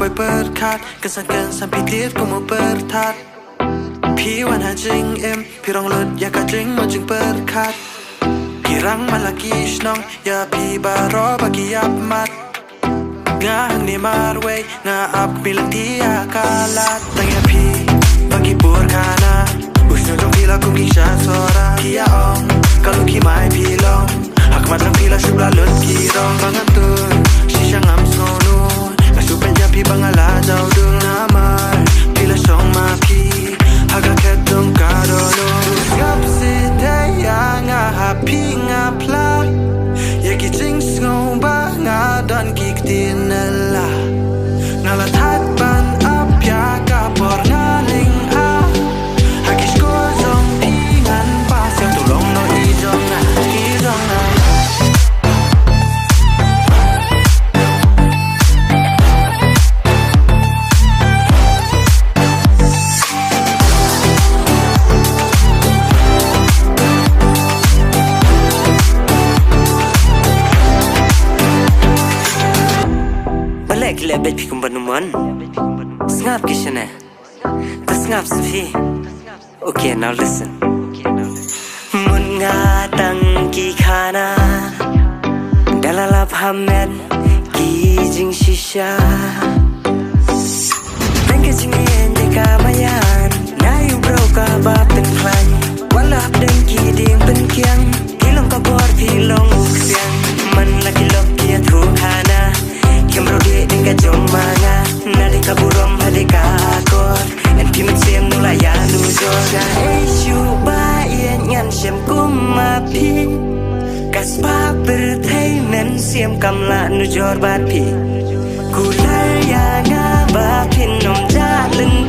bồi bớt khát cơn san cơn san pi tiết cũng một bớt thắtพี่วันหาจริงพี่ร้องเลิศอยากกะจริงมันจึงเปิดคัดพี่รังมันละกี่ชน้องอย่าพี่บารอบากี่ยับมัดงาหังนี่มาร์เวงาอับมีลังที่อากาลัดตั้งอย่าพี่บากี่ปวดขานาอุชโนจงพี่ละกุมกี่ชาโซราพี่ยาอองกะลุกี่ไม้พี่ลองหักมัดลังพี่ละชุบละเลิศกี่ร้องบางอันตุนชิช่างอัมโซนูนกะชุบเป็นยาพี่บางอาลาเจ้าดึงน้ำมาพี่ละชงมาพี่Haga kedong karono Gap si daya nga happy nga pla Yaki jing sngong ba nga don gik dinala Nga la that ban up ya ka por nga ling a Hakish ko zong pi ngan ba Siang tulong no i zong nga Gila bet pikum banuman Sngap kishane Ta sngap sufi Okay now listen Mun nga tang ki khana Dalalap hamed Ki jing shisha Tengke jingi ende kamayan Na yu bro ka ba pen klan Walap den ki ding pen kiang Kilong ka bor pilong uksiang Man laki lok kia tru khana Kemro di tingkat jom manga Nadi kaburom hadi kakor En pimet siam nula ya nujor Ga esyu ba ien ngan siam kuma pi Kaspa berthai men siam kamla nujor bat pi Kulai ya nga ba pin nom ja lưng